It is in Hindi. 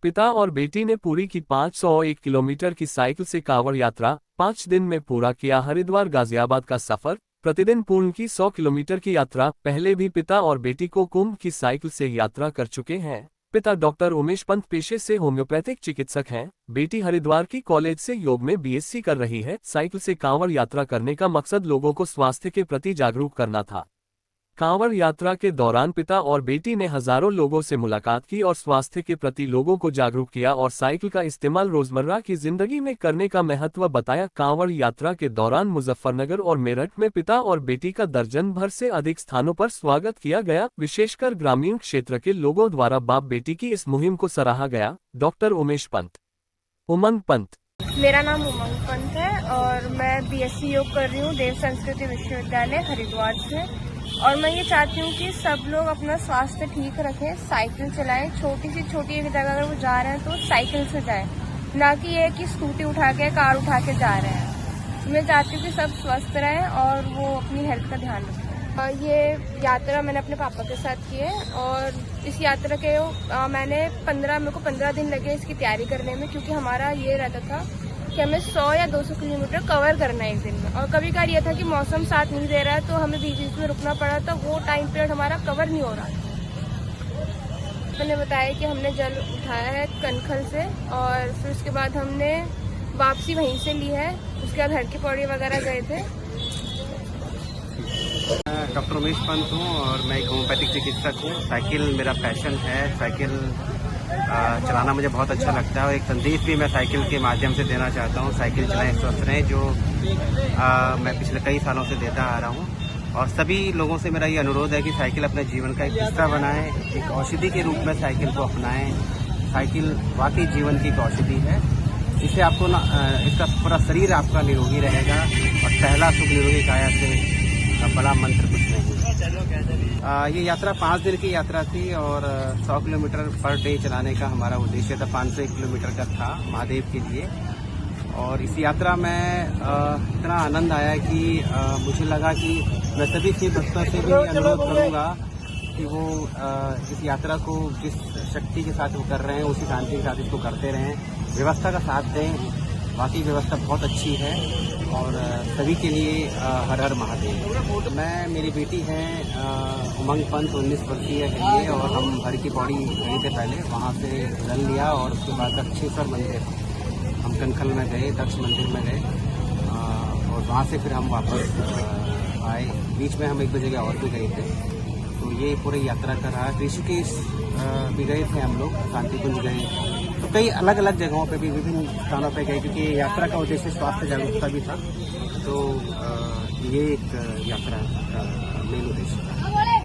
पिता और बेटी ने पूरी की 501 किलोमीटर की साइकिल से कांवड़ यात्रा, 5 दिन में पूरा किया हरिद्वार गाजियाबाद का सफर। प्रतिदिन पूर्ण की 100 किलोमीटर की यात्रा। पहले भी पिता और बेटी को कुंभ की साइकिल से यात्रा कर चुके हैं। पिता डॉक्टर उमेश पंत पेशे से होम्योपैथिक चिकित्सक हैं। बेटी हरिद्वार की कॉलेज से योग में बीएससी कर रही है। साइकिल से कांवड़ यात्रा करने का मकसद लोगों को स्वास्थ्य के प्रति जागरूक करना था। कांवड़ यात्रा के दौरान पिता और बेटी ने हजारों लोगों से मुलाकात की और स्वास्थ्य के प्रति लोगों को जागरूक किया और साइकिल का इस्तेमाल रोजमर्रा की जिंदगी में करने का महत्व बताया। कांवड़ यात्रा के दौरान मुजफ्फरनगर और मेरठ में पिता और बेटी का दर्जन भर से अधिक स्थानों पर स्वागत किया गया। विशेषकर ग्रामीण क्षेत्र के लोगों द्वारा बाप बेटी की इस मुहिम को सराहा गया। डॉक्टर उमेश पंत। उमंग पंत। मेरा नाम उमंग पंत है और मैं बीएससी योग कर रही हूँ देव संस्कृति विश्वविद्यालय हरिद्वार से। और मैं ये चाहती हूँ कि सब लोग अपना स्वास्थ्य ठीक रखें, साइकिल चलाएं। छोटी सी छोटी एक जगह अगर वो जा रहे हैं तो साइकिल से जाएं, ना कि ये कि स्कूटी उठा के कार उठा के जा रहे हैं। मैं चाहती हूँ कि सब स्वस्थ रहें और वो अपनी हेल्थ का ध्यान रखें। ये यात्रा मैंने अपने पापा के साथ की है और इस यात्रा के मेरे को 15 दिन लगे इसकी तैयारी करने में, क्योंकि हमारा ये रहता था कि हमें 100 या 200 किलोमीटर कवर करना है एक दिन में। और कभी कभार ये था कि मौसम साथ नहीं दे रहा है तो हमें बीच बीच में रुकना पड़ा, तो वो टाइम पीरियड हमारा कवर नहीं हो रहा था। मैंने बताया कि हमने जल उठाया है कनखल से और फिर उसके बाद हमने वापसी वहीं से ली है। उसके बाद हड़की पौड़ी वगैरह गए थे। डॉक्टर उमेश पंत हूँ और मैं एक होम्योपैथिक चिकित्सक हूँ। साइकिल मेरा पैशन है। साइकिल चलाना मुझे बहुत अच्छा लगता है और एक संदेश भी मैं साइकिल के माध्यम से देना चाहता हूँ। साइकिल चलाएं, स्वस्थ रहें, जो मैं पिछले कई सालों से देता आ रहा हूँ। और सभी लोगों से मेरा ये अनुरोध है कि साइकिल अपने जीवन का एक हिस्सा बनाएं, एक औषधि के रूप में साइकिल को अपनाएं। साइकिल वाकई जीवन की एक औषधि है। इससे आपको इसका पूरा शरीर आपका निरोगी रहेगा और पहला सुख निरोगी काया से बड़ा मंत्र कुछ नहीं। ये यात्रा 5 दिन की यात्रा थी और 100 किलोमीटर पर डे चलाने का हमारा उद्देश्य था। 501 किलोमीटर का था महादेव के लिए। और इस यात्रा में इतना आनंद आया कि मुझे लगा कि मैं सभी से भक्तों से भी अनुरोध करूंगा कि वो इस यात्रा को जिस शक्ति के साथ वो कर रहे हैं उसी शांति के साथ इसको करते रहें। व्यवस्था का साथ दें। बाकी व्यवस्था बहुत अच्छी है और सभी के लिए हर हर महादेव। मेरी बेटी है उमंग पंत, 19 वर्षीय है ये, और हम हर की पौड़ी गए थे पहले, वहाँ से जल लिया और उसके बाद दक्षेश्वर मंदिर हम कनखल में गए, दक्ष मंदिर में गए और वहाँ से फिर हम वापस आए। बीच में हम एक दो जगह और भी गए थे। तो ये पूरी यात्रा का रहा। ऋषिकेश भी गए थे हम लोग, शांतिकुंज गए, तो कई अलग अलग जगहों पे भी विभिन्न स्थानों पे गए, क्योंकि यात्रा का उद्देश्य स्वास्थ्य जागरूकता भी था। तो ये एक यात्रा का मेन उद्देश्य था।